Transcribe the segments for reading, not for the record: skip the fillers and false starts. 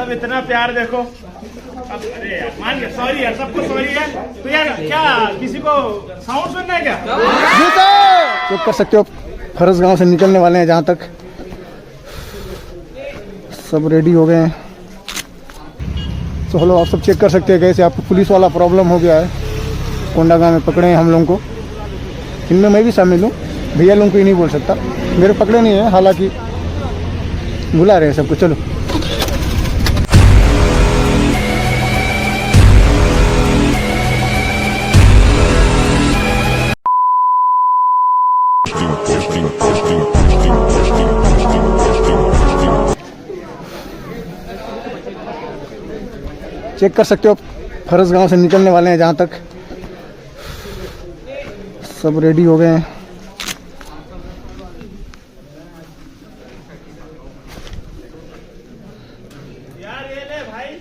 मतलब इतना प्यार देखो। अब अरे यार मान गया, सॉरी यार, सबको सॉरी है। तो यार क्या किसी को साउंड सुनना है क्या? चेक कर सकते हो फरस गांव से निकलने वाले हैं। जहाँ तक सब रेडी हो गए हैं। तो हेलो, आप सब चेक कर सकते हैं कैसे आपको पुलिस वाला प्रॉब्लम हो गया है। कोंडा गांव में पकड़े हैं हम लोगों को, इनमें मैं भी शामिल हूँ। भैया लोगों को ही नहीं बोल सकता, मेरे पकड़े नहीं है, हालांकि बुला रहे हैं सबको। चलो चेक कर सकते हो फरस गांव से निकलने वाले हैं। जहाँ तक सब रेडी हो गए हैं। यार ये ले भाई,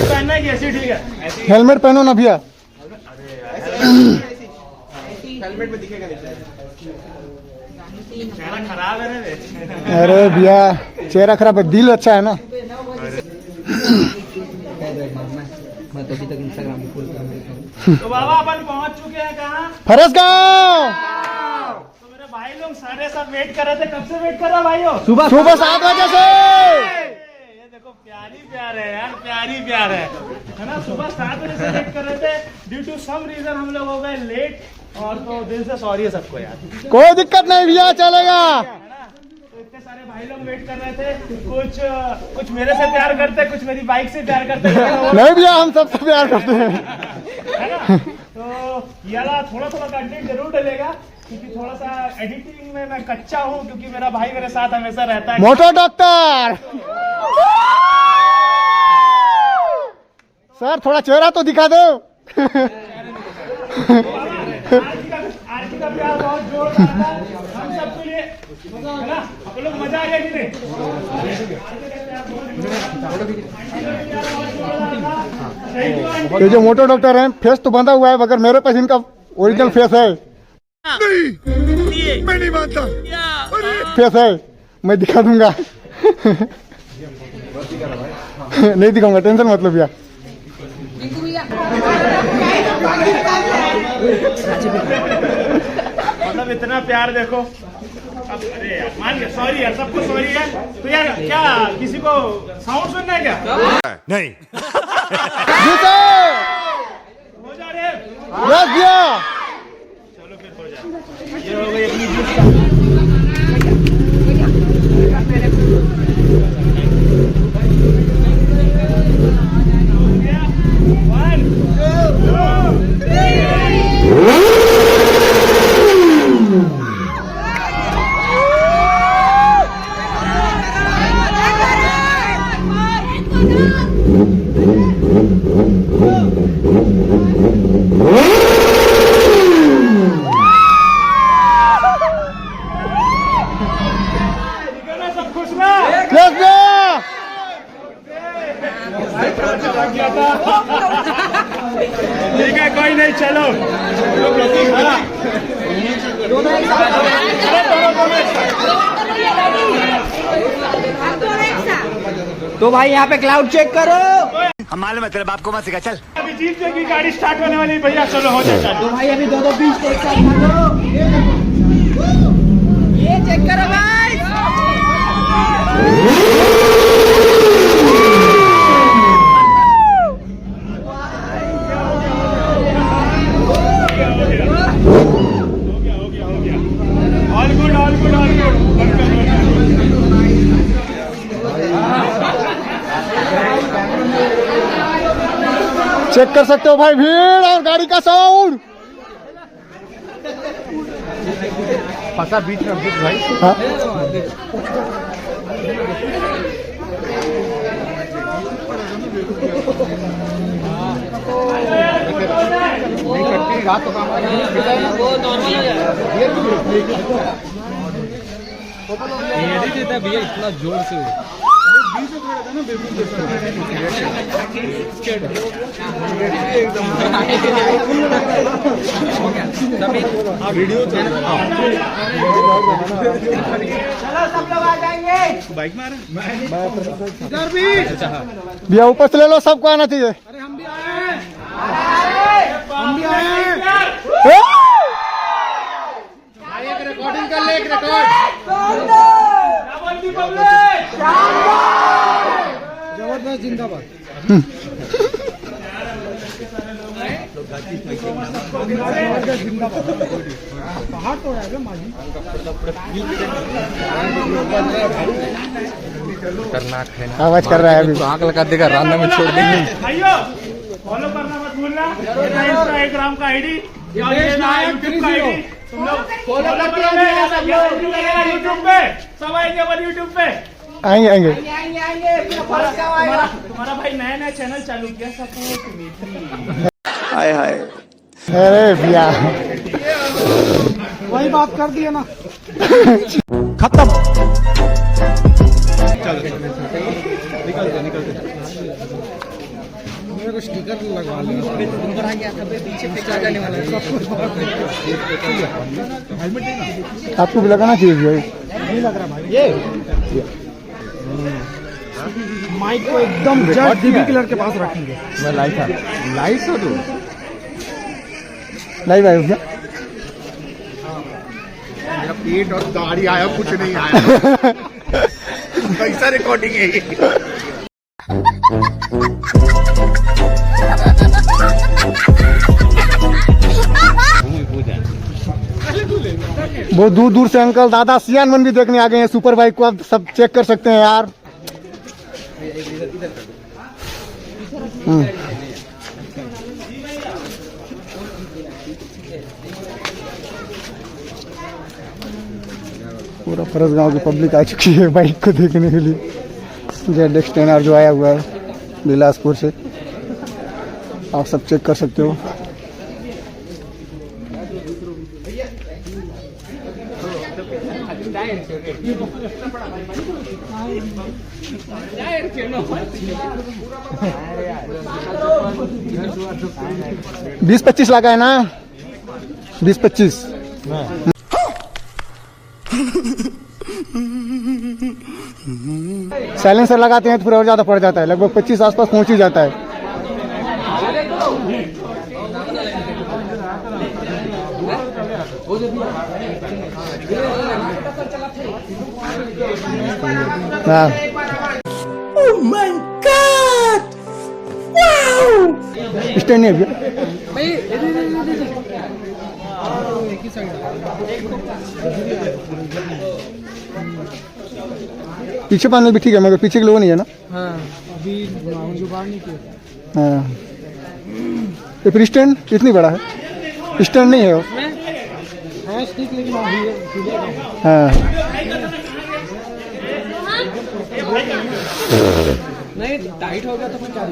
पहनना है कि ऐसे ठीक है? हेलमेट पहनो ना भैया। हेलमेट में दिखेगा नहीं, चेहरा खराब है रे। अरे भैया चेहरा खराब है, दिल अच्छा है ना। मैं तो अभी तक इंस्टाग्राम पे फुल काम करता हूँ। तो बाबा अपन पहुंच चुके हैं कहाँ? फरस गांव। तो मेरे भाई लोग सारे सब वेट कर रहे थे। कब से वेट कर रहा भाइयों? सुबह 7 बजे से। ये देखो प्यारी प्यार है यार, प्यारी प्यार है ना। सुबह 7 बजे से वेट कर रहे थे। ड्यू टू सम रीजन हम लोग हो गए लेट, और तो दिल से सॉरी है सबको यार। कोई दिक्कत नहीं भैया, चलेगा। है ना? तो इतने सारे भाई लोग वेट कर रहे थे। कुछ मेरे से प्यार करते, कुछ मेरी बाइक से प्यार करते। नहीं भैया, हम सबसे प्यार करते हैं। है ना? तो ये वाला थोड़ा थोड़ा कंटेंट जरूर डलेगा, क्योंकि थोड़ा सा एडिटिंग में मैं कच्चा हूँ, क्योंकि मेरा भाई मेरे साथ हमेशा रहता है। मोटो डॉक्टर सर, थोड़ा चेहरा तो दिखा दो। आरती का प्यार बहुत जोरदार था हम सबके लिए, है ना? आप लोग मजा आ गया कि नहीं? ये जो मोटो डॉक्टर हैं, फेस तो बंधा हुआ है, मगर मेरे पास इनका ओरिजिनल फेस है। मैं नहीं मानता। फेस है, मैं दिखा दूंगा। नहीं दिखाऊंगा, टेंशन मत लो भैया। मतलब इतना प्यार देखो। अब अरे यार मान गया, सॉरी यार, सबको सॉरी है। तो यार क्या किसी को साउंड सुनना है क्या? नहीं। हो जा रहे हैं। यस भैया। चलो फिर हो जाए। ये हो गई अपनी सब खुश ना? यस भैया। ठीक है, कोई नहीं, चलो। तो भाई यहाँ पे क्लाउड चेक करो। हम मालूम है तेरे बाप को मत सिखा, चल। अभी जीत जाएगी गाड़ी, स्टार्ट होने वाली भैया। चलो हो जाए चालू। तो भाई अभी 2-2 बीच एक साथ मारो। ये चेक करो भाई। All good, all good, all good. Check कर सकते हो भाई, भीड़ और गाड़ी का साउंड। फंसा बीच में भाई। हाँ? वो नॉर्मल हो जाएगा। ये नहीं देता भैया इतना जोर से। वीडियो सब लोग आ जाएंगे। बाइक में आ रहे भैया ऊपर से ले लो, सबको आना चाहिए। अरे हम भी आए एक रिकॉर्डिंग कर ले, एक रिकॉर्ड। जबरदस्त जिंदाबाद। पहाड़ तो है माजी। खतरनाक है ना, आवाज कर रहा है अभी। आग लगा देगा, रांधा में छोड़ देंगे। भाइयों फॉलो करना मत भूलना। इंस्टाग्राम का आईडी, यूट्यूब का आईडी, तुम लोग फॉलो करेगा यूट्यूब पे। सब आएंगे पर यूट्यूब पे आएंगे आएंगे। तुम्हारा भाई नया नया चैनल चालू किया, सपोर्ट। हाय हाय। अरे भैया वही बात कर दिया ना। खत्म। मेरे को स्टिकर लगवा लिया। आपको भी लगाना चाहिए भैया। नहीं लग रहा भाई। ये माइक को एकदम जस्ट डीबी किलर के पास रखेंगे। मैं लाइव था। लाइव हो तू? लाइव आए भैया। मेरा पेट और दाढ़ी आया, कुछ नहीं आया। कैसा रिकॉर्डिंग है ये? बहुत दूर दूर से अंकल दादा सियान मन भी देखने आ गए हैं। सुपर बाइक को आप सब चेक कर सकते हैं यार। पूरा फरस गांव की पब्लिक आ चुकी है बाइक को देखने के लिए। जेड टेनर जो आया हुआ है बिलासपुर से, आप सब चेक कर सकते हो। बीस 25 लगा है ना, 20-25। साइलेंसर लगाते हैं तो फिर और ज्यादा पड़ जाता है, लगभग 25 आसपास पहुंच ही जाता है। हाँ। Oh my God! Wow! Stand नहीं है पीछे पानी भी ठीक है, मगर पीछे के लोग नहीं है ना। हाँ, अभी जुगाड़ नहीं किया। हाँ, ये फिर स्टैंड इतनी बड़ा है, स्टैंड नहीं है वो। हाँ, स्टिक लेकिन हाँ नहीं टाइट हो गया तो फिर क्या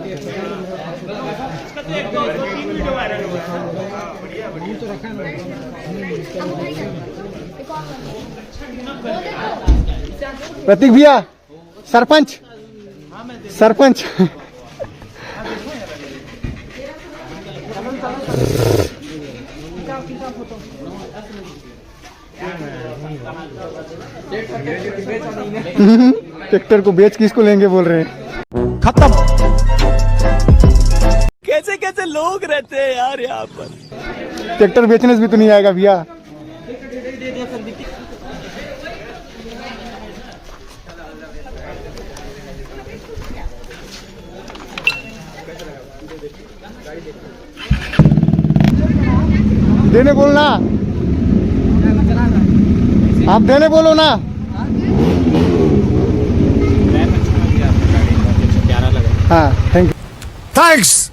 तो रखा है। प्रतीक भैया, सरपंच सरपंच ट्रैक्टर को बेच किसको लेंगे बोल रहे हैं। खत्म। कैसे कैसे लोग रहते हैं यार यहाँ पर। ट्रैक्टर बेचने से भी तो नहीं आएगा भैया। देने बोलना, आप देने बोलो ना। हाँ थैंक यू। थैंक्स।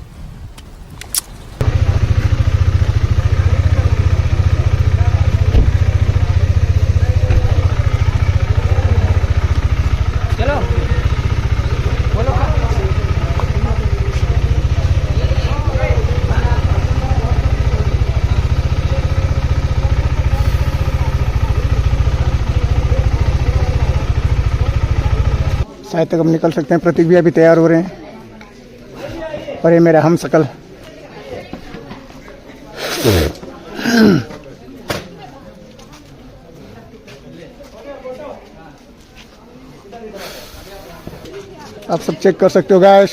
शायद तक अब निकल सकते हैं। प्रतीक भी अभी तैयार हो रहे हैं और ये मेरा हम शकल। आप सब चेक कर सकते हो गाइस,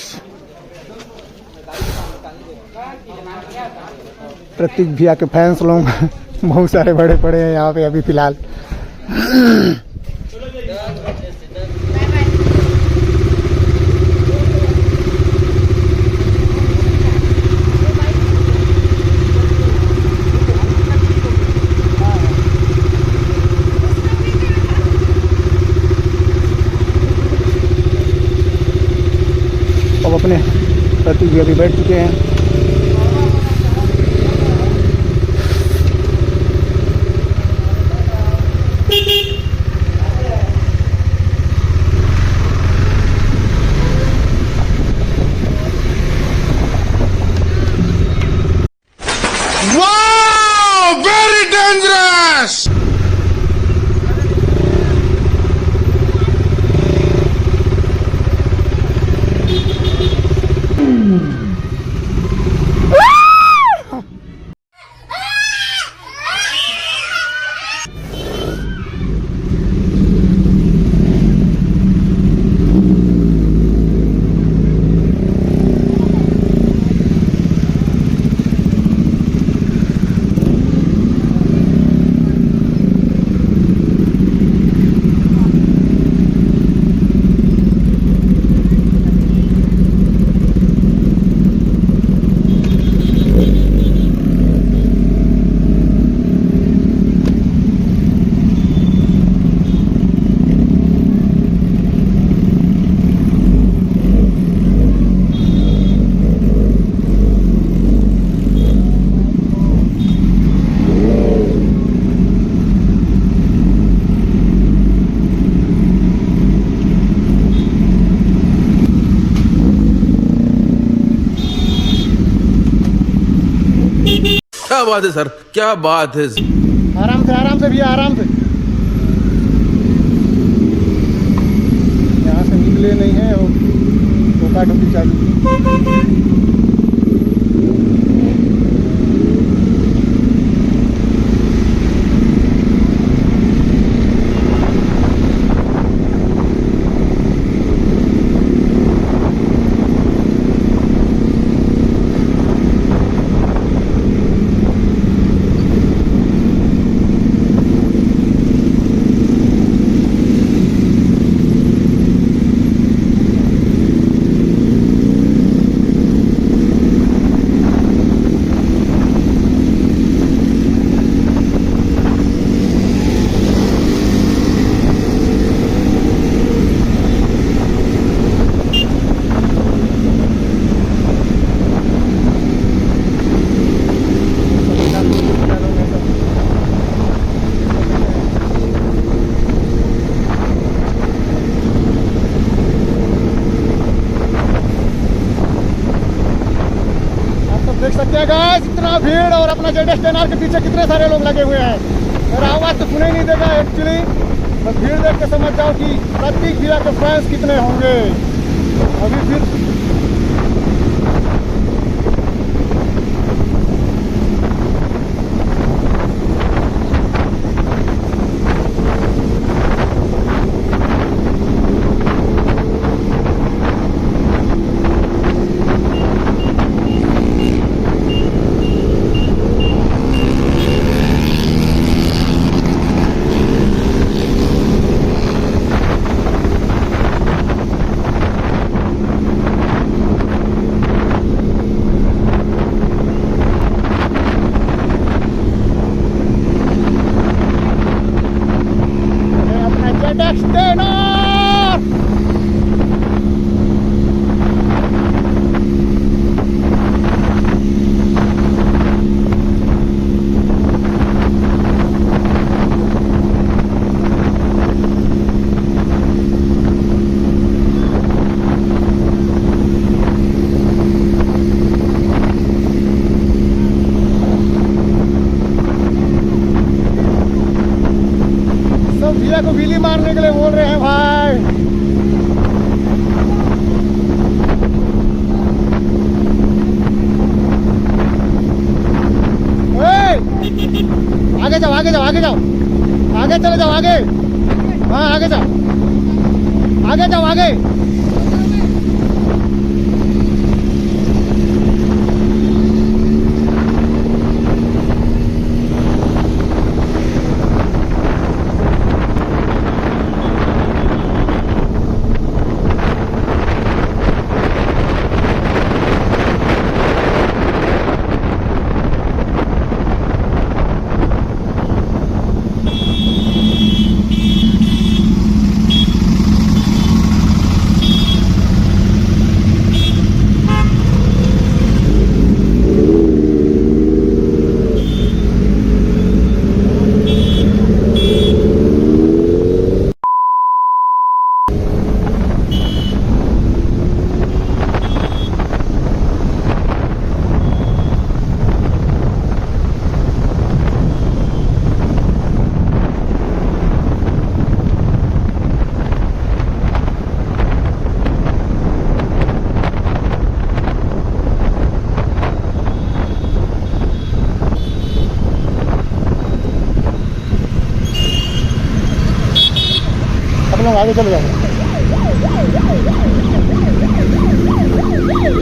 प्रतीक भैया के फैंस लोग बहुत सारे बड़े पड़े हैं यहाँ पे अभी फिलहाल। अब अपने प्रतीक भी अभी बैठ चुके हैं। Wow! Very dangerous! क्या बात है सर, क्या बात है। आराम से भैया, आराम से। यहाँ से निकले नहीं है और टोका टोकी चाहिए। देख सकते हैं गाइस, इतना भीड़ और अपना ZS10R के पीछे कितने सारे लोग लगे हुए हैं। मेरा आवाज़ तो सुने नहीं देगा एक्चुअली, बस भीड़ देख के समझ जाओ कि प्रतीक भैया के फैंस कितने होंगे। अभी फिर भैया को बिजली मारने के लिए बोल रहे हैं भाई। आगे जाओ, आगे चले जाओ, आगे, हाँ आगे जाओ, आगे जाओ, आगे। लोग आगे चले जाओ,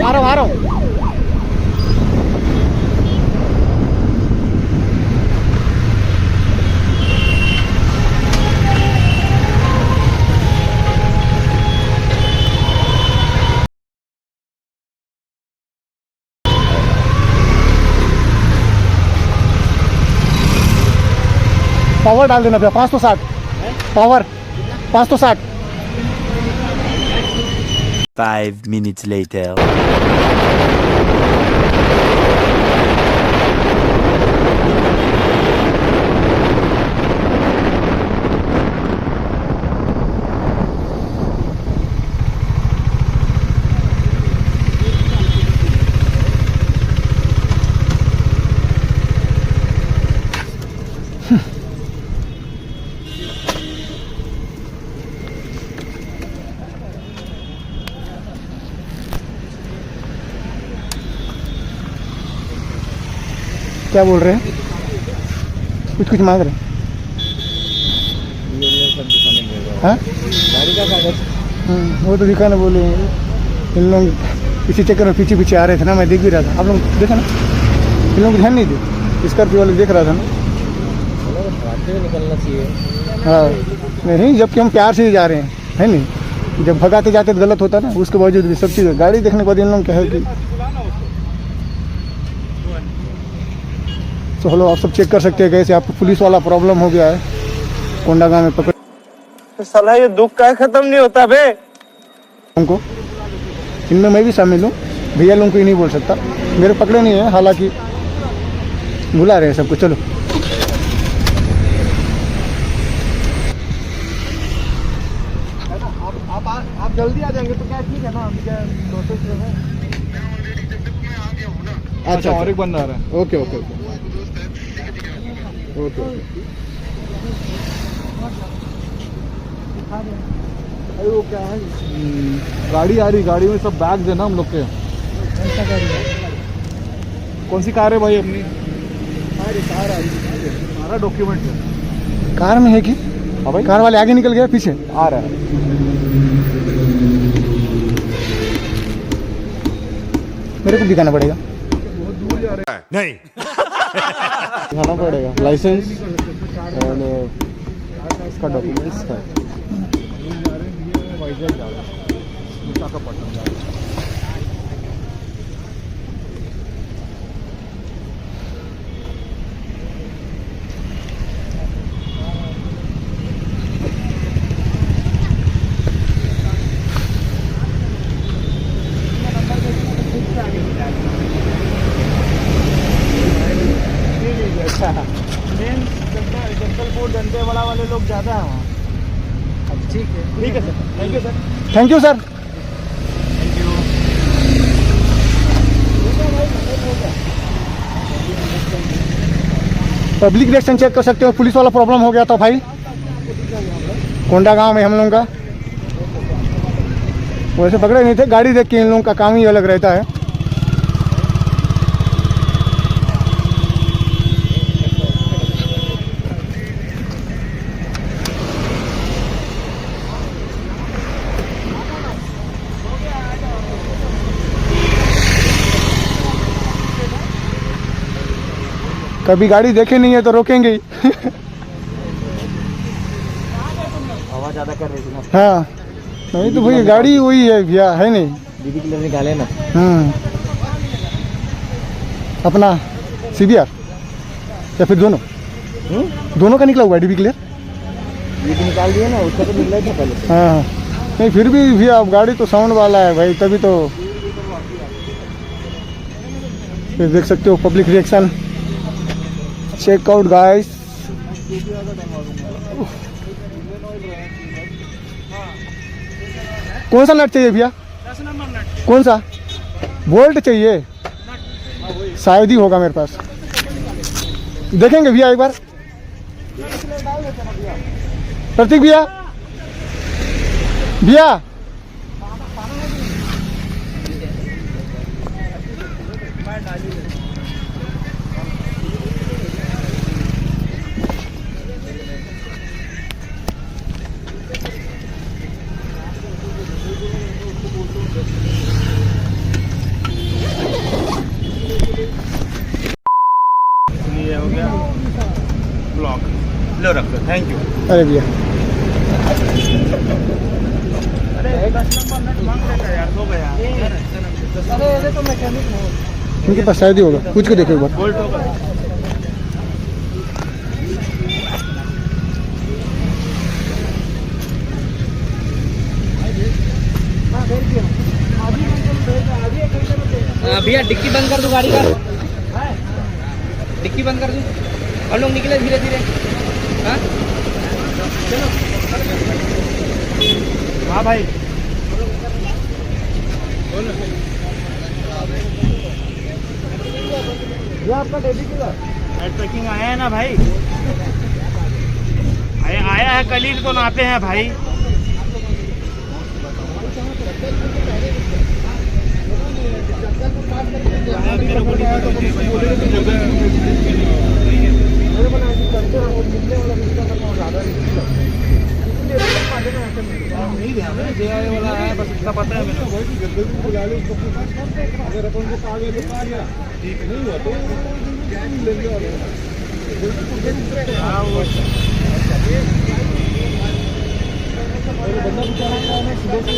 आ रहा हूँ, आ रहा हूँ। पावर डाल देना भैया, 560 पावर, 560। 5 minutes later. क्या बोल रहे हैं? कुछ मांग रहे हैं? हाँ? वो तो दिखाने बोले, इन लोग इसी चक्कर में पीछे पीछे आ रहे थे ना, मैं देख भी रहा था। आप लोग देखा ना, इन लोग ध्यान नहीं दे, स्कॉर्पियो वाले देख रहा था ना। निकलना चाहिए। हाँ नहीं, जबकि हम प्यार से ही जा रहे हैं, है नहीं, जब भगाते जाते तो गलत होता ना। उसके बावजूद भी सब चीज़ गाड़ी देखने के बाद इन लोग क्या है कि तो हेलो, आप सब चेक कर सकते हैं कैसे आपको पुलिस वाला प्रॉब्लम हो गया है। कोंडागांव में पकड़, साला ये दुख का खत्म नहीं होता बे। उनको इनमें मैं भी शामिल हूँ, भैया लोगों को ही नहीं बोल सकता, मेरे पकड़े नहीं है, हालांकि बुला रहे हैं सबको। चलो आप जल्दी आ जाएंगे तो क्या ठीक है ना, हम क्या प्रोसेस जो है। अच्छा, और एक बंदा आ रहा है। Okay okay okay okay. अरे वो क्या है, गाड़ी आ रही, गाड़ी में सब बैग्स है ना हम लोग के। कौन सी कार है भाई अपनी? कार आ रही, सारा डॉक्यूमेंट है कार में है कि? हाँ भाई, कार वाले आगे निकल गए, पीछे आ रहा है। मेरे को दिखाना पड़ेगा, नहीं दिखाना पड़ेगा लाइसेंस और इसका डॉक्यूमेंट्स है। मेन जगदलपुर दंतेवाड़ा वाले लोग ज़्यादा हैं वहाँ। ठीक है sir, thank you sir. Thank you sir. Public reaction check कर सकते हो, पुलिस वाला प्रॉब्लम हो गया था भाई कोंडागांव में हम लोगों का। वैसे पकड़े नहीं थे, गाड़ी देख के इन लोगों का काम ही अलग रहता है। कभी गाड़ी देखे नहीं है तो रोकेंगे ही। हवा ज़्यादा कर रही थी ना। हाँ नहीं तो भैया गाड़ी वही है भैया, है नहीं। दीदी के लिए निकाले ना। अपना CBR या फिर दोनों दोनों का निकला हुआ है DB क्लियर। दीदी निकाल दिए ना, उसका तो निकला ही था पहले। हाँ नहीं फिर भी भैया अब गाड़ी तो साउंड वाला है भाई, तभी तो। फिर देख सकते हो public reaction, check out guys. कौन सा नट चाहिए भैया? 10 नंबर नट। कौन सा? बोल्ट चाहिए शायद ही होगा मेरे पास, देखेंगे भैया एक बार। प्रतीक भैया, भैया ये हो गया ब्लॉक, लो रख लो, थैंक यू। अरे भैया अरे 10 नंबर नट मांग रहे थे यार, हो गया। अरे ये तो मैकेनिक है। इनके पास शायद ही होगा, पूछ के देखो एक बार। बोल्ट होगा। भैया डिक्की बंद कर दो गाड़ी का, डिक्की बंद कर दो और लोग निकले धीरे धीरे। हाँ हाँ भाई ये आपका डेबिट क्लियर हेड पैकिंग आया है ना भाई, आया है, कल ही तो नापे हैं भाई। नहीं ध्यान है, जे आने वाला है, बस इतना पता है मेरे को। अगर अपन को आगे तो आ गया, ठीक नहीं हुआ तो हाँ वो बंदा बेचारा का है, सुबह से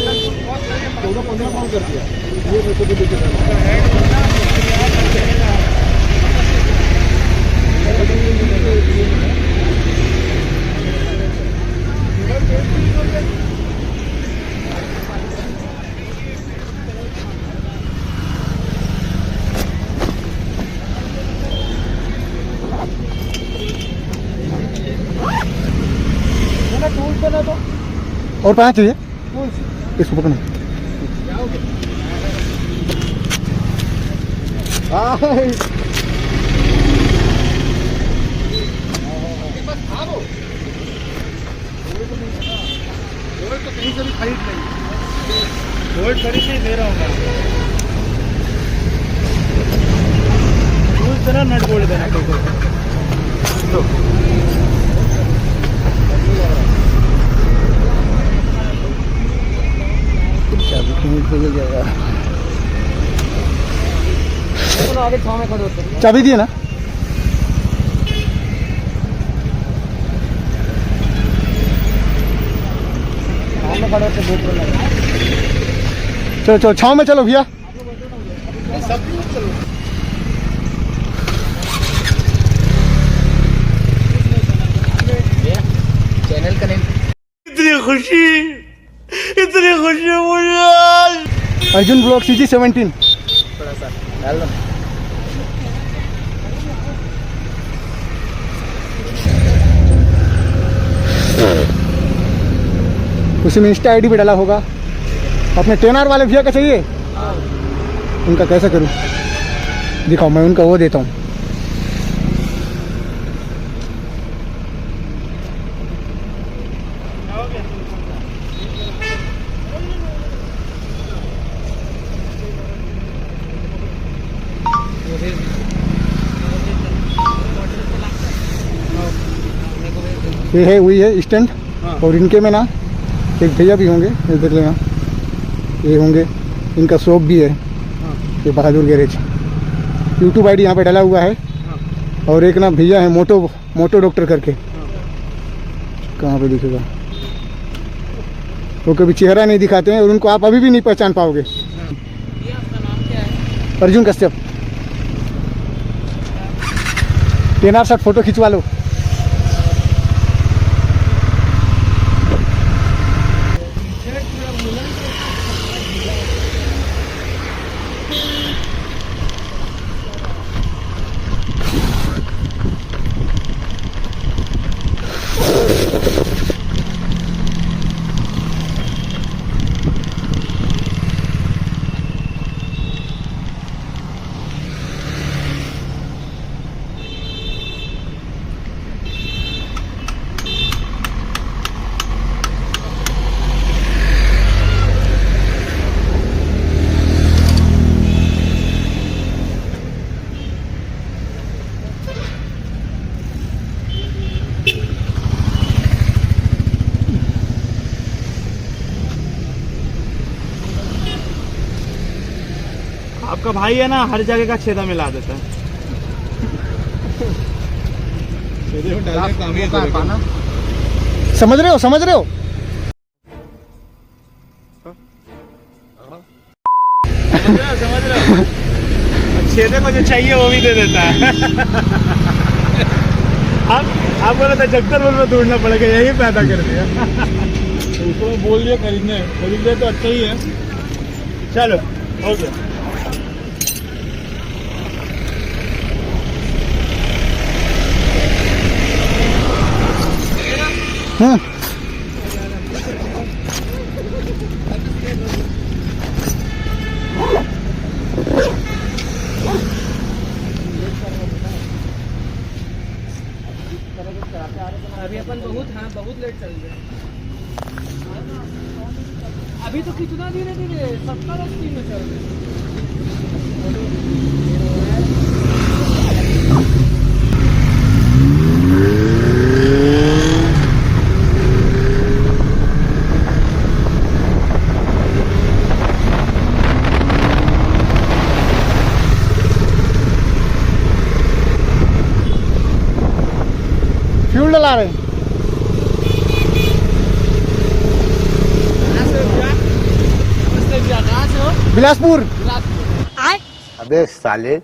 14-15 कॉल कर दिया, ये मेरे को भी लेके जाना। और 5 चाहिए इसको पकड़ो। कहीं से भी खरीद नहीं, बोल्ट खरीद नहीं दे रहा हूँ मैं, यूज देना, नट बोल्ट देना कोई। आगे छाव में खड़े होते हैं। चाबी दिए ना? चलो चलो छाव में चलो भैया। Channel connect. इतनी खुशी मुझे आज। अर्जुन ब्लॉक CG17 थोड़ा सा डाल दो। उसी में इंस्टा ID भी डाला होगा। अपने 10R वाले भैया का चाहिए, उनका कैसे करूं? दिखाओ, मैं उनका वो देता हूँ। ये है वही है स्टैंड। और इनके में ना एक भैया भी होंगे, ये देख लेना, ये होंगे, इनका शॉप भी है, ये बहादुर गैरेज। YouTube ID यहाँ पे डाला हुआ है, और एक ना भैया है मोटो मोटो डॉक्टर करके, कहाँ पे दिखेगा, वो कभी चेहरा नहीं दिखाते हैं और उनको आप अभी भी नहीं पहचान पाओगे। ये आपका नाम क्या है? अर्जुन कश्यप। 10 शॉट फोटो खिंचवा लो। आपका भाई है ना, हर जगह का छेदा मिला देता है। समझ रहे हो, समझ रहे हो? समझ रहे हो? छेदे को जो चाहिए वो भी दे देता है। आप बोला था जगदलपुर में ढूंढना पड़ेगा, यही पैदा कर दिया। उसको बोल दिया खरीद ले तो अच्छा ही है। चलो ओके। अभी अपन बहुत लेट चल रहे हैं। अभी तो कितना धीरे धीरे 70-80 में चल रहे हैं। फ्यूल डला रहे हैं। बिलासपुर। अबे साले।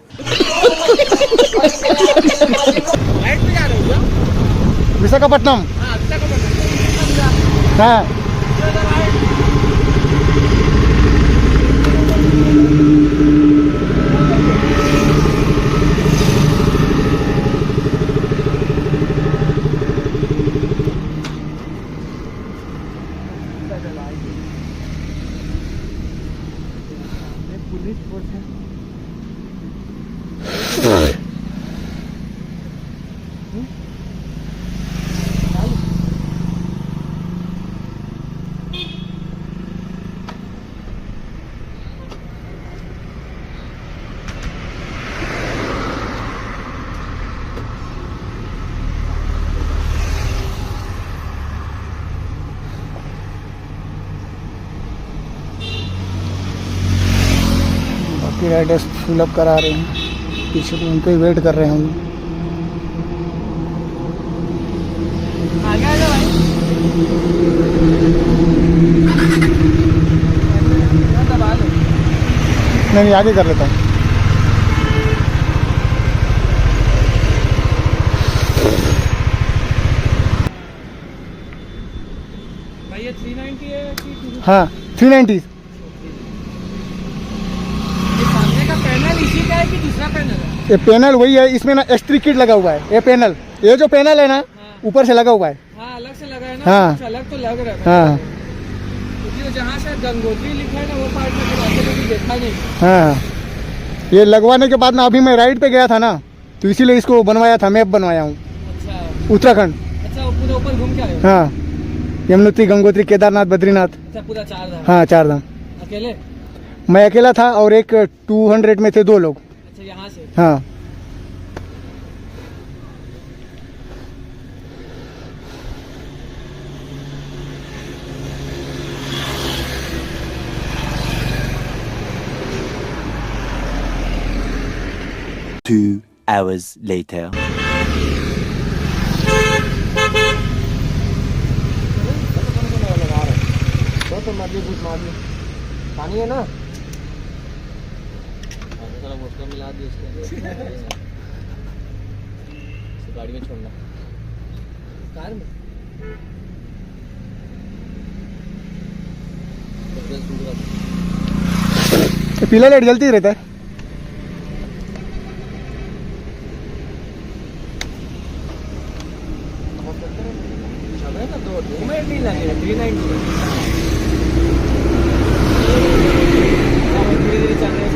विशाखापट्टनम। हाँ राइडर्स फिलअप करा रहे हैं, पीछे तो उनको ही वेट कर रहे हैं हम लोग। नहीं आगे कर लेता हूँ। भाई ये 390 है कि हाँ 390। पैनल इसी का है कि दूसरा पैनल है? ये पैनल वही है, इसमें ना एक्स्ट्री किट लगा हुआ है। ये पैनल, ये जो पैनल है ना ऊपर से लगा हुआ है। हाँ अलग से लगा है ना। हाँ। कुछ अलग तो लग रहा है। हाँ क्योंकि जहाँ से गंगोत्री लिखा है ना वो पार्ट में कभी देखा नहीं। हाँ ये लगवाने के बाद ना अभी मैं राइड पे गया था ना, तो इसीलिए इसको बनवाया था, मैप बनवाया हूँ। अच्छा उत्तराखंड। अच्छा वो पूरा ऊपर घूम के आए हो? हाँ यमुनोत्री, गंगोत्री, केदारनाथ, बद्रीनाथ। अच्छा पूरा 4 धाम? हाँ 4 धाम। अकेले? मैं अकेला था और एक 200 में थे 2 लोग। अच्छा यहाँ से? हाँ hours later. तो मर्जी कुछ मार ली पानी है ना सारा बोतल मिला दी उसके गाड़ी में छोड़ना कार में पीला लाइट जलती ही रहता है। तो 2 मिनट नहीं लगेगा 390 धीरे-धीरे चल रहे हैं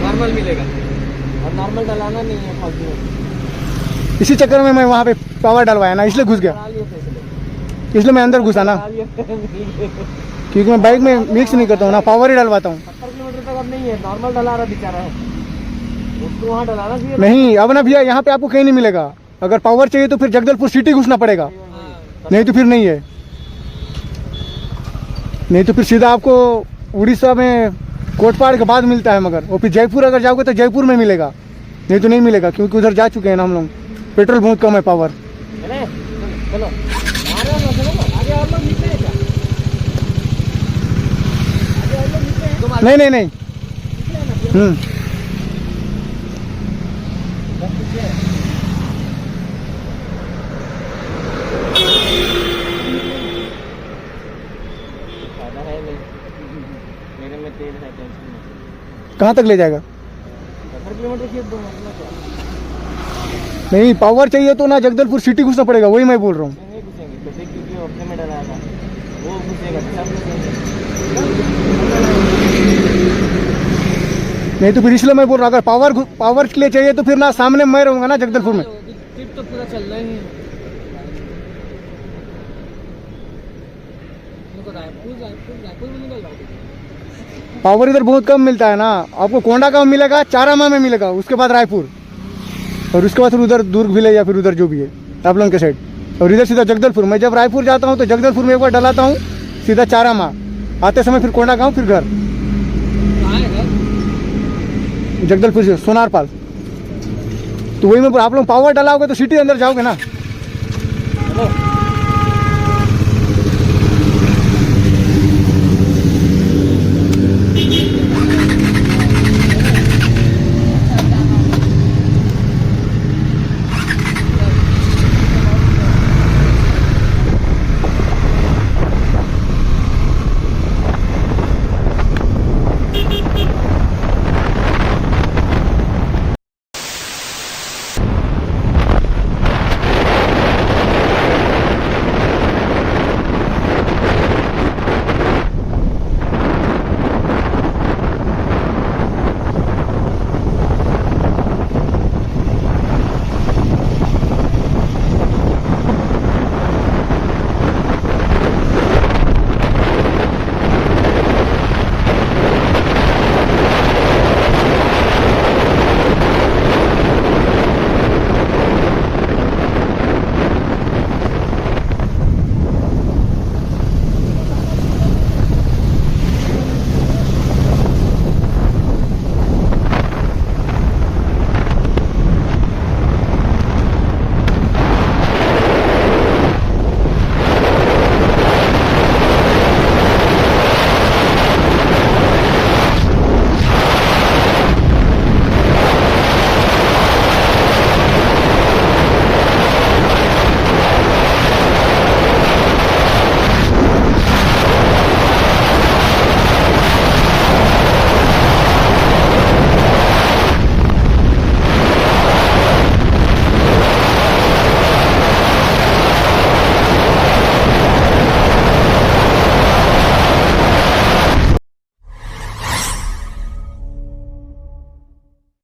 नॉर्मल मिलेगा और नॉर्मल डलाना नहीं है फालतू में। इसी चक्कर में मैं वहाँ पे पावर डलवाया ना, इसलिए घुस गया, इसलिए मैं अंदर घुसा ना, क्योंकि मैं बाइक में मिक्स नहीं करता हूँ ना, पावर ही डलवाता हूँ। 70 किलोमीटर तक अब नहीं है, नॉर्मल डला रहा बेचारा है, उसको वहाँ डलाना चाहिए। नहीं अब ना भैया, यहाँ पे आपको कहीं नहीं मिलेगा। अगर पावर चाहिए तो फिर जगदलपुर सिटी घुसना पड़ेगा, नहीं तो फिर नहीं है, नहीं तो फिर सीधा आपको उड़ीसा में कोटपाड़ के बाद मिलता है, मगर और फिर जयपुर अगर जाओगे तो जयपुर में मिलेगा, नहीं तो नहीं मिलेगा, क्योंकि उधर जा चुके हैं ना हम लोग। पेट्रोल बहुत कम है, पावर। चलो चलो आगे और लोग नीचे हैं क्या? आगे और लोग नीचे हैं? नहीं नहीं नहीं। फायदा है नहीं, मेरे में तेल है, टेंशन नहीं। कहाँ तक ले जाएगा? 70 किलोमीटर खींच दूंगा, इतना क्या? नहीं, पावर चाहिए तो ना जगदलपुर सिटी घुसना पड़ेगा, वही मैं बोल रहा हूँ। नहीं घुसेंगे कैसे, क्योंकि वो अपने में डलाएगा, वो घुसेगा सब घुसेंगे। नहीं तो फिर इसलिए मैं बोल रहा हूँ, अगर पावर के लिए चाहिए तो फिर ना सामने मैं रहूँगा ना जगदलपुर में। ट्रिप तो पूरा चल रहा ही है। रायपुर में निकल रहा है। पावर इधर बहुत कम मिलता है ना, आपको कोंडागांव मिलेगा, चारामा में मिलेगा, उसके बाद रायपुर, और उसके बाद फिर उधर दुर्ग भी ले, या फिर उधर जो भी है आप लोगों के साइड, और इधर सीधा जगदलपुर। मैं जब रायपुर जाता हूँ तो जगदलपुर में एक बार डलाता हूँ, सीधा चारामा, आते समय फिर कोंडागांव, फिर घर। कहाँ है घर? जगदलपुर से सोनारपाल। तो वही में आप लोग पावर डलाओगे तो सिटी अंदर जाओगे ना। चलो